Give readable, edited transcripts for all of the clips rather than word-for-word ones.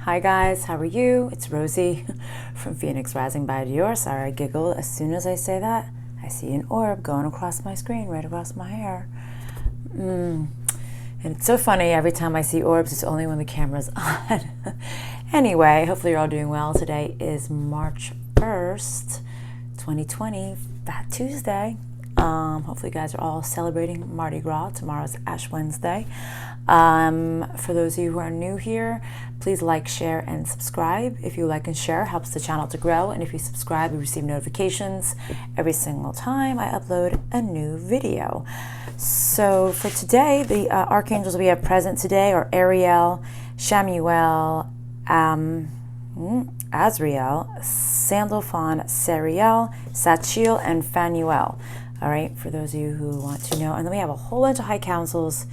Hi guys, how are you? It's Rosie from Phoenix Rising by Dior. Sorry, I giggle as soon as I say that. I see an orb going across my screen, right across my hair. And it's so funny, every time I see orbs, it's only when the camera's on. Anyway, hopefully you're all doing well. Today is March 1st, 2020, Fat Tuesday. Hopefully you guys are all celebrating Mardi Gras. Tomorrow's Ash Wednesday. For those of you who are new here, please like, share, and subscribe. If you like and share, helps the channel to grow. And if you subscribe, you receive notifications every single time I upload a new video. So for today, the archangels we have present today are Ariel, Shamuel, Azrael, Sandalphon, Sariel, Sachiel, and Phanuel. All right, for those of you who want to know. And then we have a whole bunch of high councils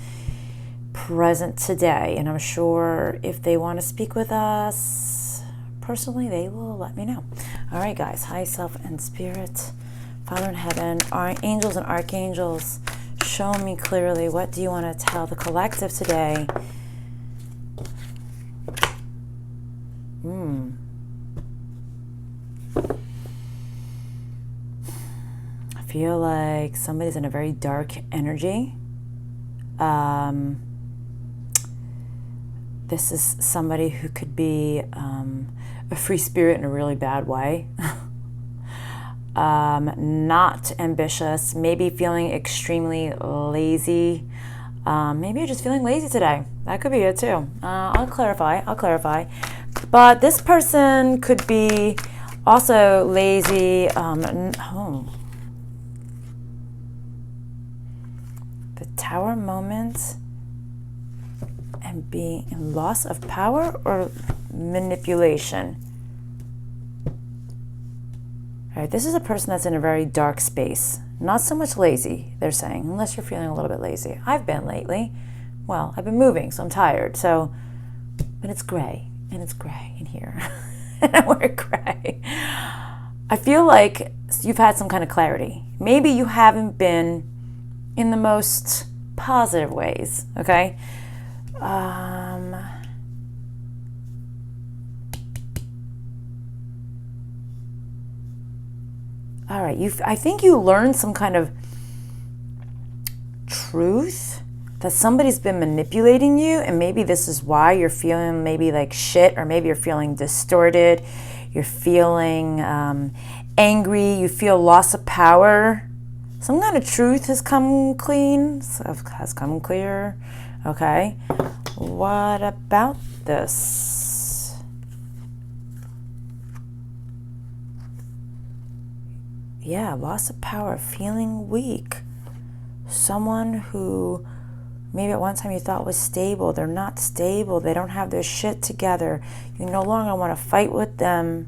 present today, and I'm sure if they want to speak with us personally, they will let me know. All right, guys, high self and spirit, Father in heaven, our angels and archangels, show me clearly, what do you want to tell the collective today? I feel like somebody's in a very dark energy. This is somebody who could be a free spirit in a really bad way. Not ambitious, maybe feeling extremely lazy. Maybe you're just feeling lazy today. That could be it too. I'll clarify. But this person could be also lazy. The Tower moment. And being in loss of power or manipulation. All right, this is a person that's in a very dark space. Not so much lazy, they're saying, unless you're feeling a little bit lazy. I've been lately. Well, I've been moving, so I'm tired. So, but it's gray, and it's gray in here. And I wear gray. I feel like you've had some kind of clarity. Maybe you haven't been in the most positive ways, okay? All right, I think you learned some kind of truth that somebody's been manipulating you, and maybe this is why you're feeling maybe like shit, or maybe you're feeling distorted, you're feeling angry, you feel loss of power. Some kind of truth has come clean, has come clear. Okay, what about this? Yeah, loss of power, feeling weak. Someone who maybe at one time you thought was stable, they're not stable, they don't have their shit together. You no longer want to fight with them.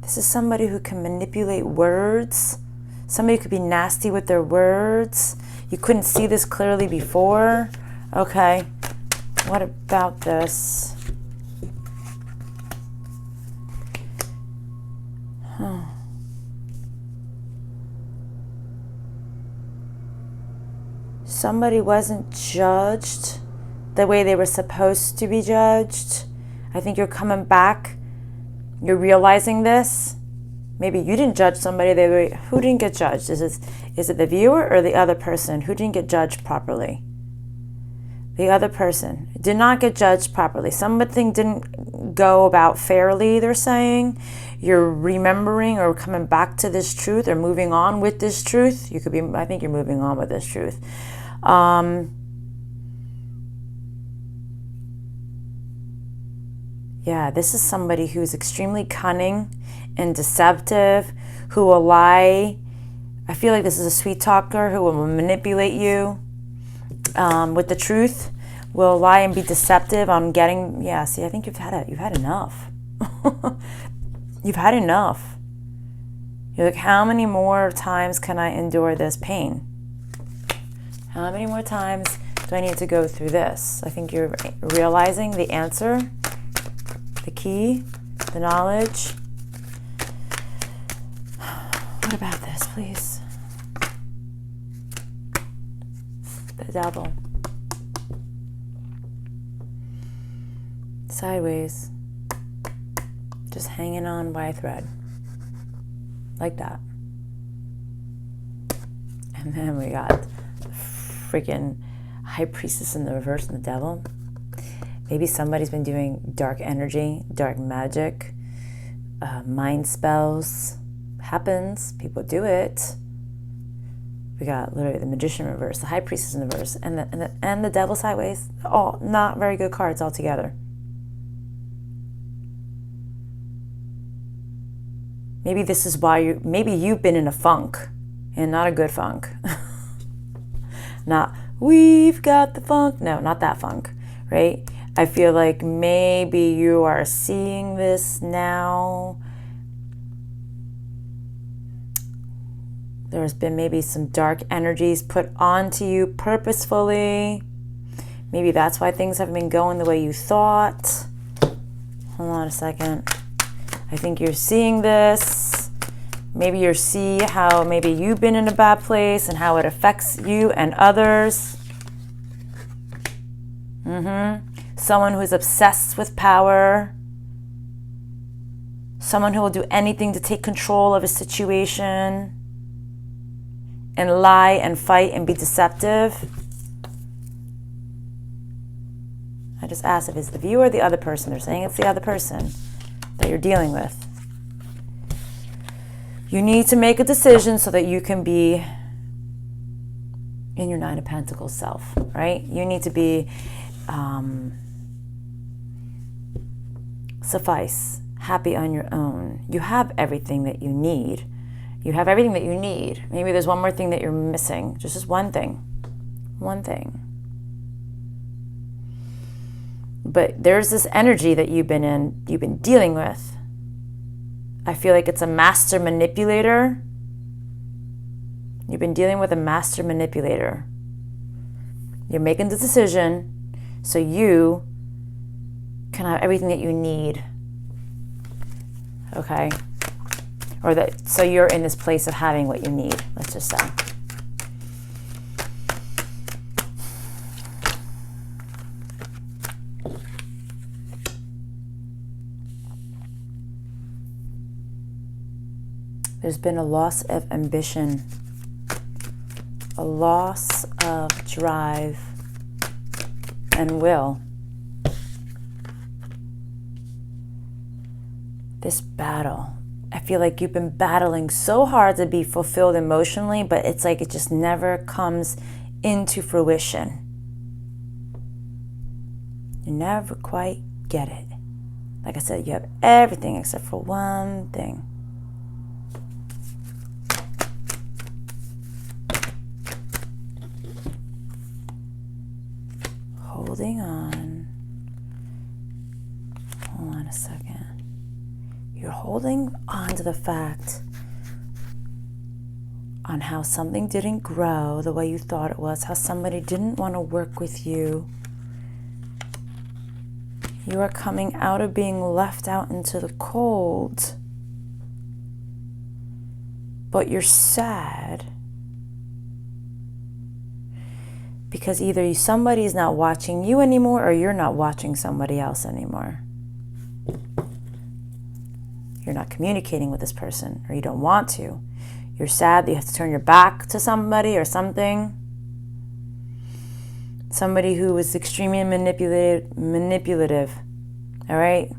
This is somebody who can manipulate words. Somebody could be nasty with their words. You couldn't see this clearly before. Okay, what about this? Somebody wasn't judged the way they were supposed to be judged. I think you're coming back. You're realizing this. Maybe you didn't judge somebody. Who didn't get judged? Is it the viewer or the other person? Who didn't get judged properly? The other person did not get judged properly. Something didn't go about fairly, they're saying. You're remembering or coming back to this truth or moving on with this truth. You could be, I think you're moving on with this truth. Yeah, this is somebody who's extremely cunning and deceptive, who will lie. I feel like this is a sweet talker who will manipulate you with the truth, will lie and be deceptive on getting, yeah, see, I think you've had enough. You've had enough. You're like, how many more times can I endure this pain? How many more times do I need to go through this? I think you're realizing the answer, the key, the knowledge. What about this, please? The devil. sideways, just hanging on by a thread, like that. And then we got the freaking High Priestess in the reverse and the Devil. Maybe somebody's been doing dark energy, dark magic, mind spells. Happens, people do it. We got literally the Magician in reverse, the High Priestess in the reverse, and the Devil sideways. All not very good cards altogether. Maybe this is why maybe you've been in a funk, and not a good funk. Not, we've got the funk. No, not that funk, right? I feel like maybe you are seeing this now. There's been maybe some dark energies put onto you purposefully. Maybe that's why things haven't been going the way you thought. Hold on a second. I think you're seeing this. Maybe you see how maybe you've been in a bad place and how it affects you and others. Someone who's obsessed with power. Someone who will do anything to take control of a situation and lie and fight and be deceptive. I just asked if it's the viewer or the other person. They're saying it's the other person that you're dealing with. You need to make a decision so that you can be in your Nine of Pentacles self, right? You need to be suffice, happy on your own. You have everything that you need. You have everything that you need. Maybe there's one more thing that you're missing. Just one thing. One thing. But there's this energy that you've been dealing with. I feel like it's a master manipulator. You've been dealing with a master manipulator. You're making the decision so you can have everything that you need. Okay? Or that so you're in this place of having what you need, let's just say. There's been a loss of ambition, a loss of drive and will. This battle, I feel like you've been battling so hard to be fulfilled emotionally, but it's like it just never comes into fruition. You never quite get it. Like I said, you have everything except for one thing. Holding on. Hold on a second. You're holding on to the fact on how something didn't grow the way you thought it was, how somebody didn't want to work with you. You are coming out of being left out into the cold. But you're sad because either somebody is not watching you anymore or you're not watching somebody else anymore. You're not communicating with this person, or you don't want to. You're sad that you have to turn your back to somebody or something. Somebody who is extremely manipulative. All right?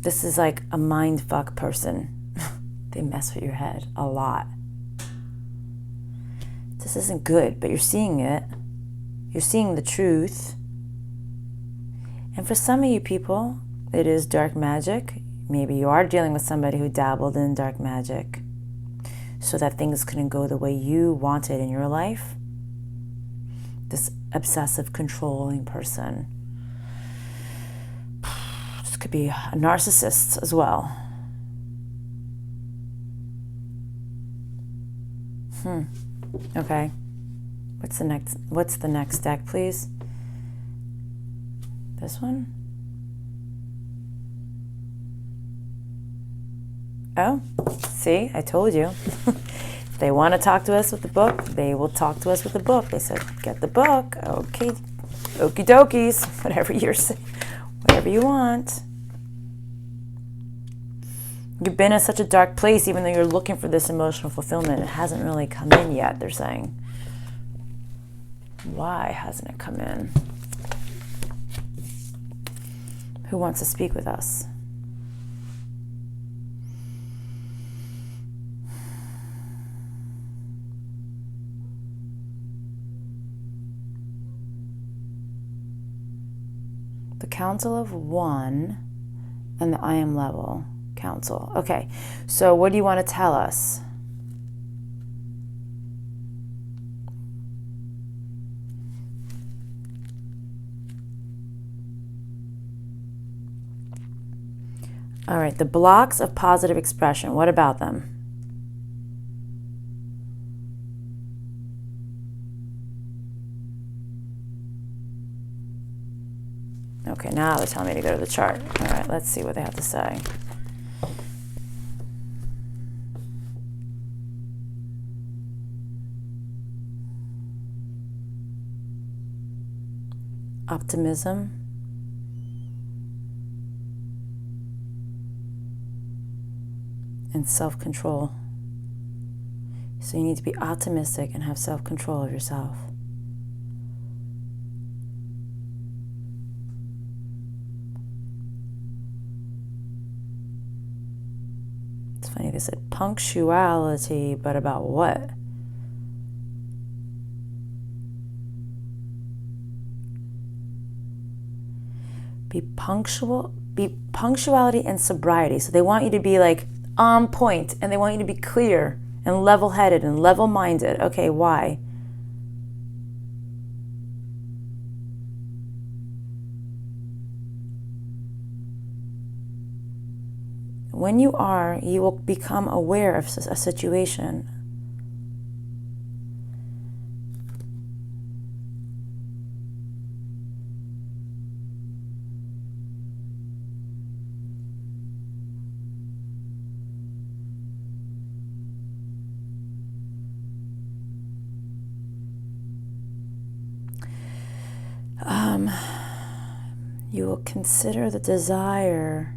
This is like a mindfuck person. They mess with your head a lot. This isn't good, but you're seeing it. You're seeing the truth. And for some of you people, it is dark magic. Maybe you are dealing with somebody who dabbled in dark magic so that things couldn't go the way you wanted in your life. This obsessive, controlling person. This could be a narcissist as well. Okay. What's the next deck, please? This one? Oh, see, I told you. If they want to talk to us with the book, they will talk to us with the book. They said, get the book. Okay, Okie dokies, whatever you're saying, whatever you want. You've been in such a dark place, even though you're looking for this emotional fulfillment. It hasn't really come in yet, they're saying. Why hasn't it come in? Who wants to speak with us? The Council of One and the I Am Level Council. Okay, so what do you want to tell us? All right, the blocks of positive expression. What about them? Okay, now they're telling me to go to the chart. All right, let's see what they have to say. Optimism. And self-control. So you need to be optimistic and have self-control of yourself. It's funny, they said punctuality, but about what? Be punctuality and sobriety. So they want you to be like on point, and they want you to be clear and level-headed and level-minded. Okay, why? When you are, you will become aware of a situation. You will consider the desire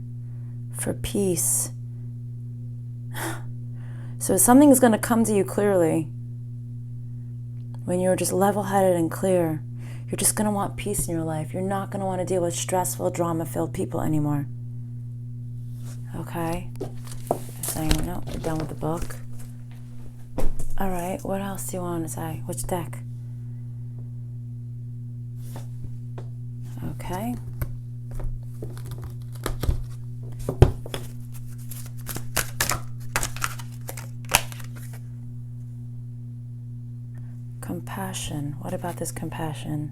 for peace. So something is going to come to you clearly when you're just level-headed and clear. You're just going to want peace in your life. You're not going to want to deal with stressful, drama-filled people anymore. Okay? They're saying, no, we're done with the book. All right, what else do you want to say? Which deck? Okay. Compassion. What about this compassion?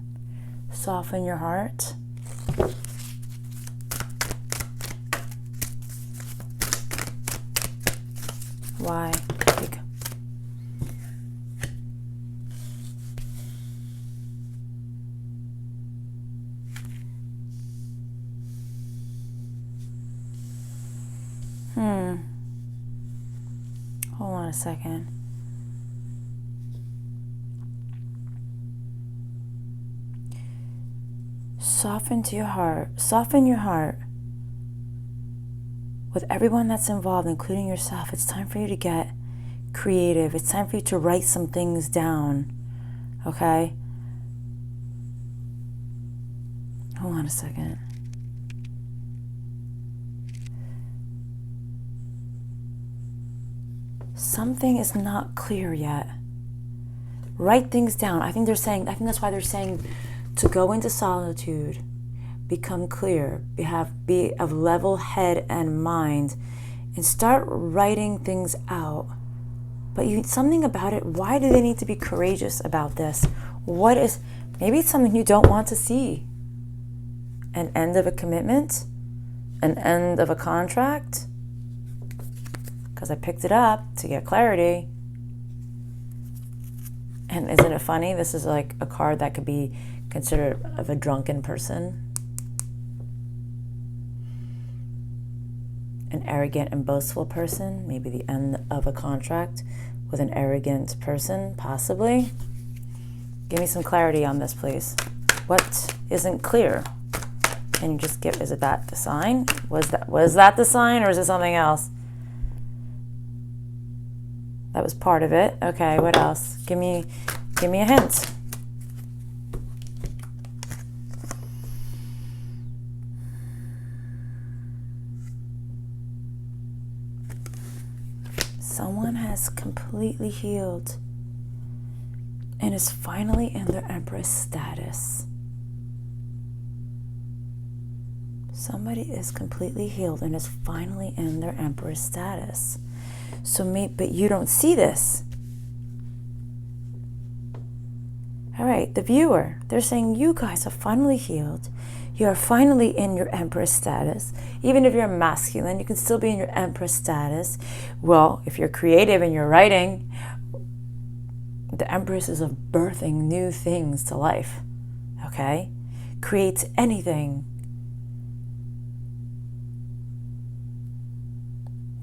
Soften your heart. Why? Hold on a second. Soften your heart with everyone that's involved, including yourself. It's time for you to get creative. It's time for you to write some things down. Okay? Hold on a second. Something is not clear yet. Write things down. I think that's why they're saying to go into solitude, become clear, be of level head and mind, and start writing things out. But something about it, why do they need to be courageous about this? Maybe it's something you don't want to see. An end of a commitment? An end of a contract? Because I picked it up to get clarity. And isn't it funny? This is like a card that could be considered of a drunken person. An arrogant and boastful person. Maybe the end of a contract with an arrogant person, possibly. Give me some clarity on this, please. What isn't clear? Can you just give, is it that the sign? Was that the sign, or is it something else? That was part of it. Okay, what else? Give me a hint. Someone has completely healed and is finally in their Empress status. Somebody is completely healed and is finally in their Empress status. But you don't see this. All right, the viewer, they're saying you guys are finally healed. You are finally in your Empress status. Even if you're masculine, you can still be in your Empress status. Well, if you're creative and you're writing, the Empress is of birthing new things to life. Okay? Creates anything.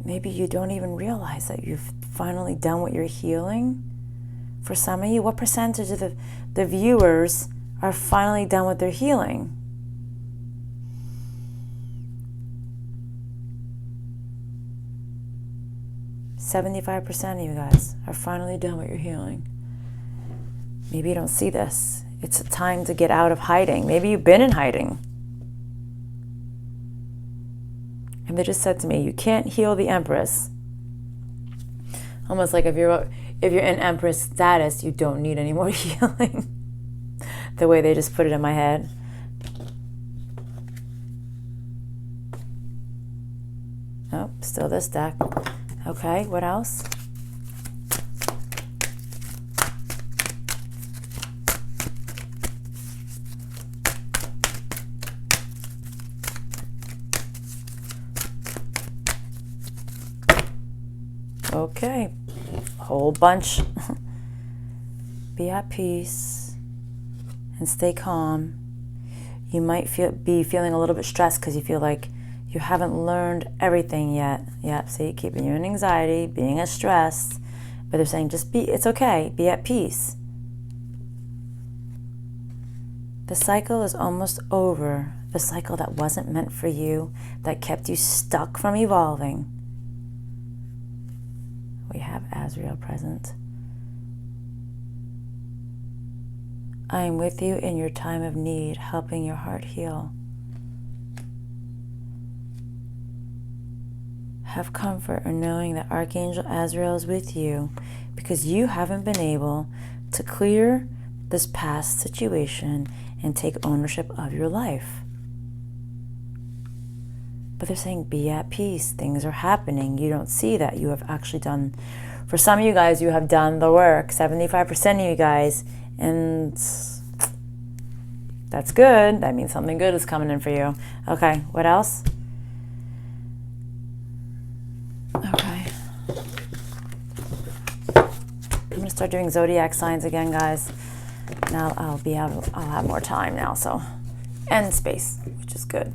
Maybe you don't even realize that you've finally done what you're healing. For some of you, what percentage of the viewers are finally done with their healing? %75% of you guys are finally done with your healing. Maybe you don't see this. It's a time to get out of hiding. Maybe you've been in hiding. And they just said to me, you can't heal the Empress. Almost like if you're in Empress status, you don't need any more healing. The way they just put it in my head. Oh, still this deck. Okay, what else? Okay, a whole bunch. Be at peace and stay calm. You might be feeling a little bit stressed because you feel like you haven't learned everything yet. Yep, see, keeping you in anxiety, being stressed. But they're saying it's okay, be at peace. The cycle is almost over. The cycle that wasn't meant for you, that kept you stuck from evolving. We have Azrael present. I am with you in your time of need, helping your heart heal. Have comfort in knowing that Archangel Azrael is with you because you haven't been able to clear this past situation and take ownership of your life. But they're saying be at peace. Things are happening. You don't see that. You have actually done, for some of you guys, you have done the work. 75% of you guys. And that's good. That means something good is coming in for you. Okay, what else? Okay. I'm going to start doing zodiac signs again, guys. Now I'll have more time now, so. And space, which is good.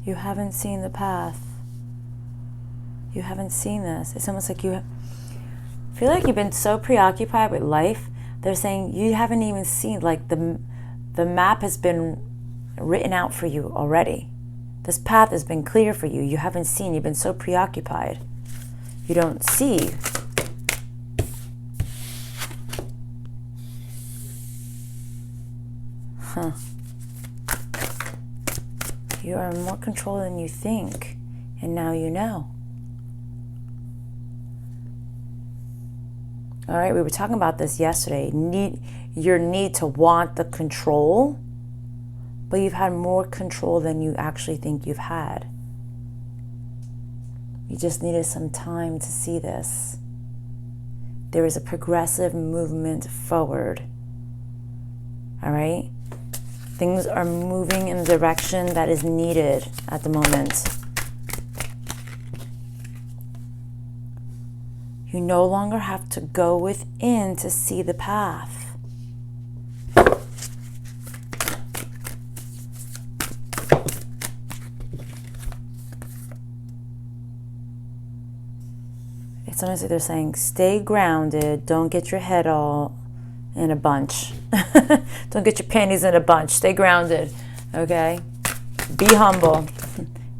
You haven't seen the path. You haven't seen this. It's almost like you feel like you've been so preoccupied with life. They're saying you haven't even seen, like the map has been written out for you already. This path has been clear for you. You haven't seen. You've been so preoccupied. You don't see. Huh. You are in more control than you think, and now you know. All right, we were talking about this yesterday. Your need to want the control, but you've had more control than you actually think you've had. You just needed some time to see this. There is a progressive movement forward. All right? Things are moving in the direction that is needed at the moment. You no longer have to go within to see the path. Sometimes they're saying, stay grounded. Don't get your head all in a bunch. Don't get your panties in a bunch. Stay grounded. Okay? Be humble.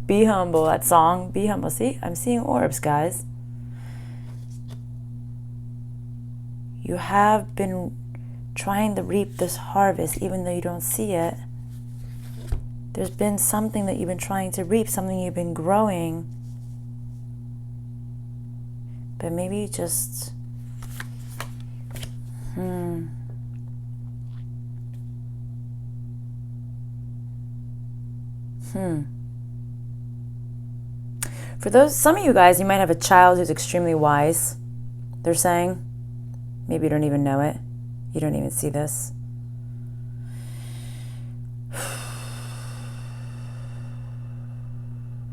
Be humble. That song, Be Humble. See, I'm seeing orbs, guys. You have been trying to reap this harvest, even though you don't see it. There's been something that you've been trying to reap, something you've been growing. But maybe you just... For some of you guys, you might have a child who's extremely wise, they're saying. Maybe you don't even know it. You don't even see this.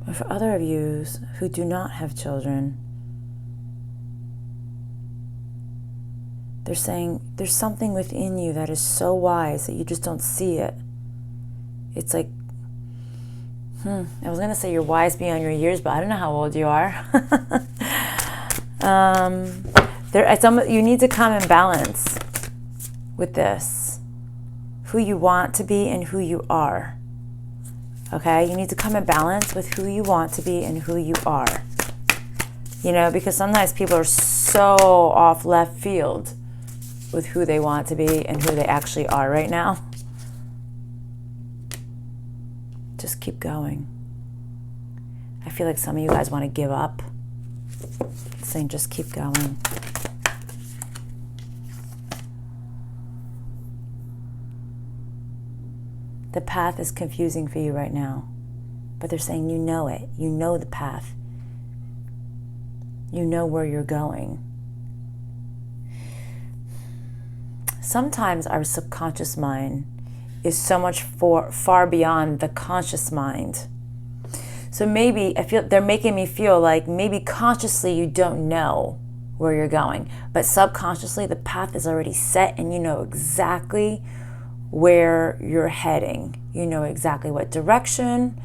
But for other of you who do not have children, they're saying there's something within you that is so wise that you just don't see it. It's like, I was going to say you're wise beyond your years, but I don't know how old you are. You need to come in balance with this. Who you want to be and who you are. Okay? You need to come in balance with who you want to be and who you are. You know, because sometimes people are so off left field with who they want to be and who they actually are right now. Just keep going. I feel like some of you guys want to give up. Saying just keep going. The path is confusing for you right now. But they're saying you know it. You know the path. You know where you're going. Sometimes our subconscious mind is so much far beyond the conscious mind. So maybe they're making me feel like maybe consciously you don't know where you're going, but subconsciously the path is already set and you know exactly where you're heading. You know exactly what direction.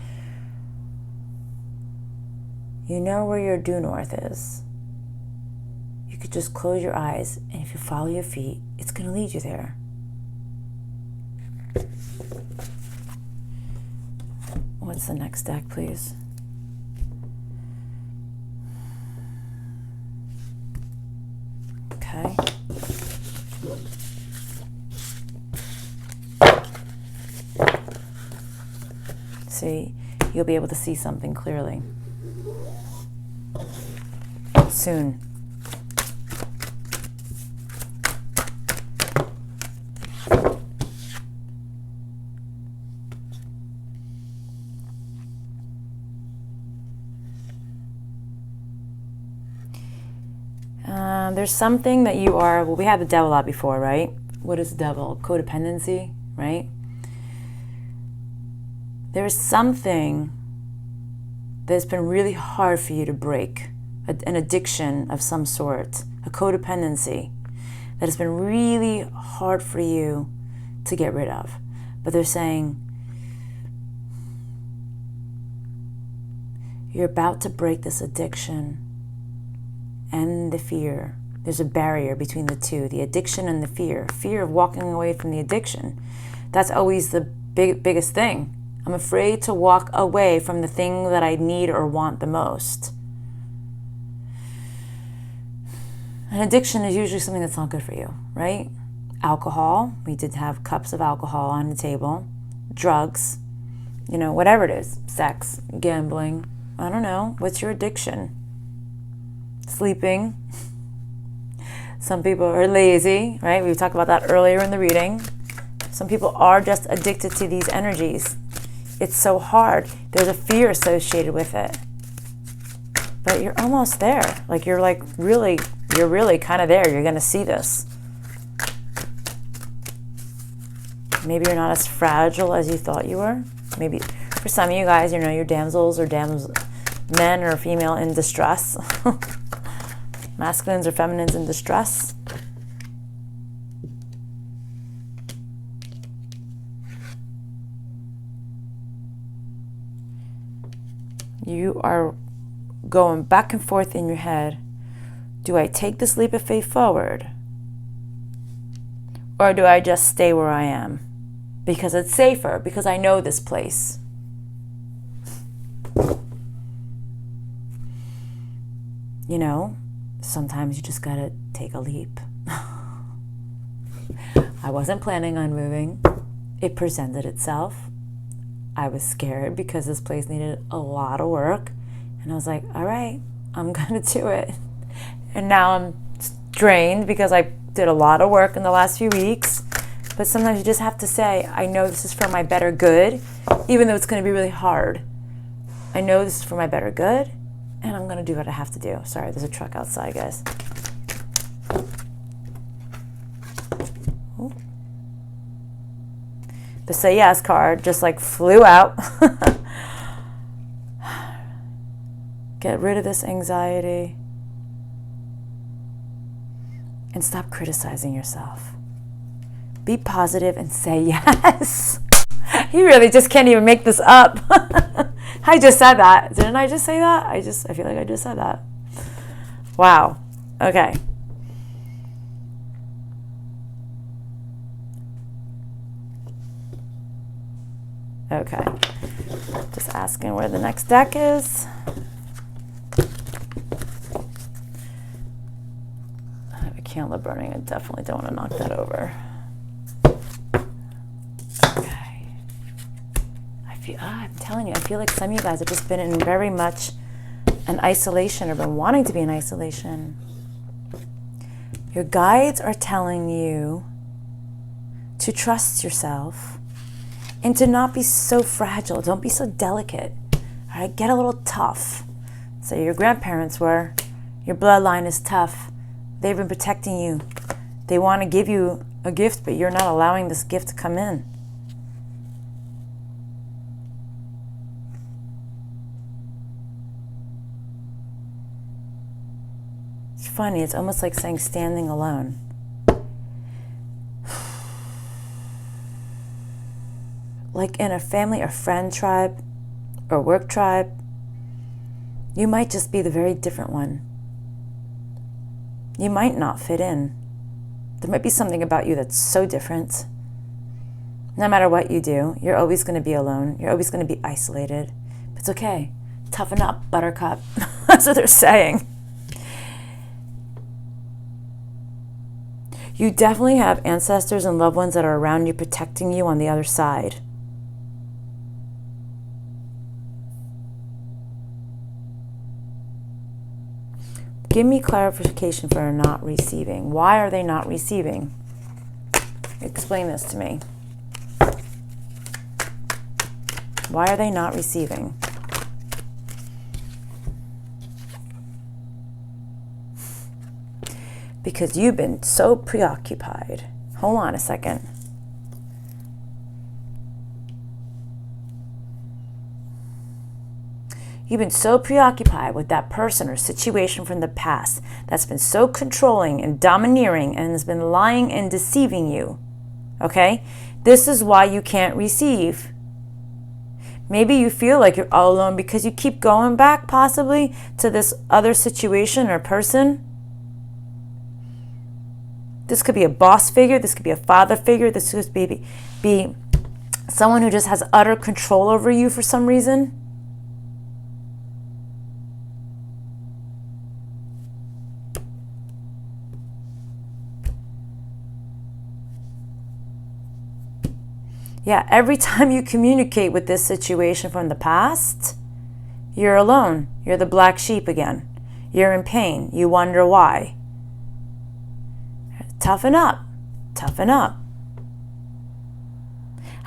You know where your due north is. You could just close your eyes, and if you follow your feet, it's going to lead you there. What's the next deck, please? Okay. See, you'll be able to see something clearly soon. There's something that you are, well, we had the devil out before, right? What is the devil? Codependency, right? There's something that's been really hard for you to break, an addiction of some sort, a codependency that has been really hard for you to get rid of. But they're saying, you're about to break this addiction and the fear. There's a barrier between the two, the addiction and the fear. Fear of walking away from the addiction. That's always the biggest thing. I'm afraid to walk away from the thing that I need or want the most. An addiction is usually something that's not good for you, right? Alcohol, we did have cups of alcohol on the table. Drugs, whatever it is. Sex, gambling, I don't know. What's your addiction? Sleeping. Some people are lazy, right? We talked about that earlier in the reading. Some people are just addicted to these energies. It's so hard. There's a fear associated with it. But you're almost there. You're really kind of there. You're going to see this. Maybe you're not as fragile as you thought you were. Maybe for some of you guys, you're damsels or men or female in distress. Masculines or feminines in distress. You are going back and forth in your head, Do I take this leap of faith forward? Or do I just stay where I am? Because it's safer, because I know this place. You know, sometimes you just gotta take a leap. I wasn't planning on moving. It presented itself. I was scared because this place needed a lot of work. And I was like, all right, I'm gonna do it. And now I'm drained because I did a lot of work in the last few weeks. But sometimes you just have to say, I know this is for my better good, even though it's gonna be really hard. I know this is for my better good, and I'm gonna do what I have to do. Sorry, there's a truck outside, guys. Ooh. The say yes card just like flew out. Get rid of this anxiety and stop criticizing yourself. Be positive and say yes. You really just can't even make this up. I just said that. Didn't I just say that? I feel like I just said that. Wow. Okay. Okay. Just asking where the next deck is. I have a candle burning. I definitely don't want to knock that over. Okay. I'm telling you, I feel like some of you guys have just been in very much an isolation or been wanting to be in isolation. Your guides are telling you to trust yourself and to not be so fragile. Don't be so delicate. All right, get a little tough. So your grandparents were. Your bloodline is tough. They've been protecting you. They want to give you a gift, but you're not allowing this gift to come in. It's funny. It's almost like saying standing alone. Like in a family or friend tribe or work tribe, you might just be the very different one. You might not fit in. There might be something about you that's so different. No matter what you do, you're always going to be alone. You're always going to be isolated. But it's okay. Toughen up, buttercup. That's what they're saying. You definitely have ancestors and loved ones that are around you protecting you on the other side. Give me clarification for not receiving. Why are they not receiving? Explain this to me. Why are they not receiving? Because you've been so preoccupied. Hold on a second. You've been so preoccupied with that person or situation from the past that's been so controlling and domineering and has been lying and deceiving you. Okay? This is why you can't receive. Maybe you feel like you're all alone because you keep going back possibly to this other situation or person. This could be a boss figure. This could be a father figure. This could be someone who just has utter control over you for some reason. Yeah, every time you communicate with this situation from the past, you're alone. You're the black sheep again. You're in pain. You wonder why. Toughen up. Toughen up.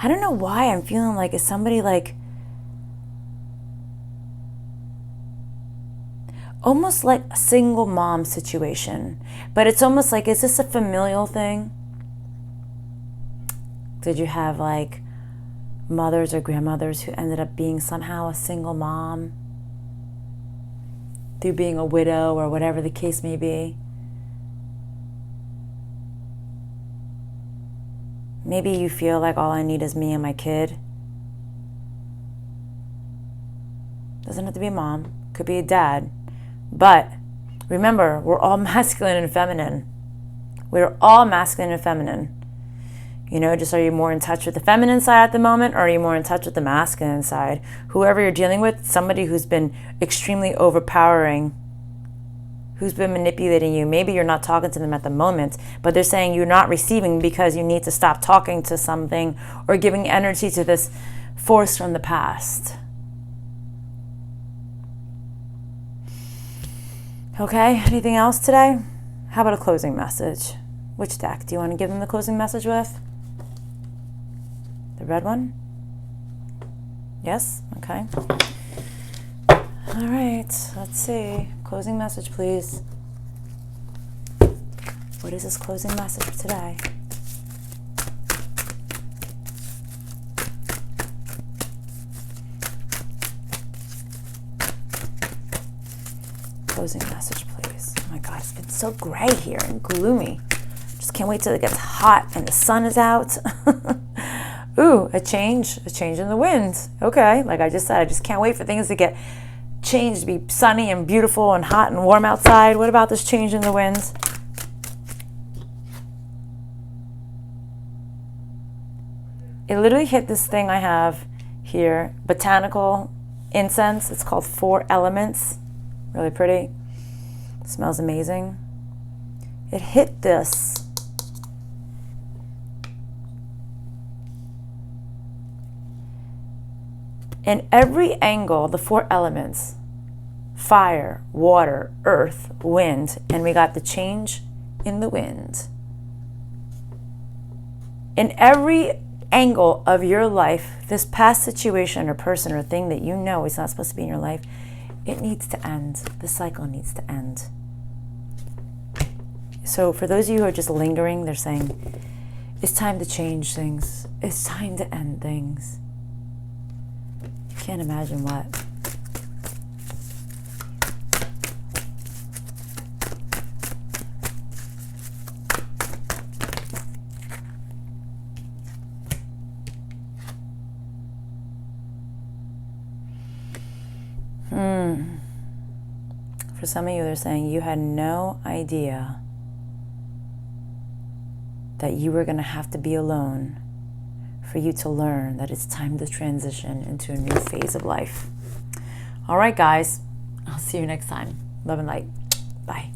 I don't know why I'm feeling like it's somebody like almost like a single mom situation. But it's almost like, is this a familial thing? Did you have like mothers or grandmothers who ended up being somehow a single mom through being a widow or whatever the case may be? Maybe you feel like all I need is me and my kid. Doesn't have to be a mom, could be a dad. But Remember, we're all masculine and feminine. We're all masculine and feminine. You know, just are you more in touch with the feminine side at the moment, or are you more in touch with the masculine side? Whoever you're dealing with, somebody who's been extremely overpowering, who's been manipulating you. Maybe you're not talking to them at the moment, but they're saying you're not receiving because you need to stop talking to something or giving energy to this force from the past. Okay, anything else today? How about a closing message? Which deck do you want to give them the closing message with? The red one? Yes? Okay. All right, let's see. Closing message, please. What is this closing message for today? Closing message, please. Oh my God, it's been so gray here and gloomy. Just can't wait till it gets hot and the sun is out. Ooh, a change in the wind. Okay, like I just said, I just can't wait for things to get changed, to be sunny and beautiful and hot and warm outside. What about this change in the wind? It literally hit this thing I have here, botanical incense. It's called 4 Elements. Really pretty. It smells amazing. It hit this. In every angle, the 4 elements, fire, water, earth, wind, and we got the change in the wind. In every angle of your life, this past situation or person or thing that you know is not supposed to be in your life, it needs to end. The cycle needs to end. So for those of you who are just lingering, they're saying, it's time to change things. It's time to end things. Can't imagine what. For some of you, they're saying you had no idea that you were going to have to be alone for you to learn that it's time to transition into a new phase of life. All right, guys. I'll see you next time. Love and light. Bye.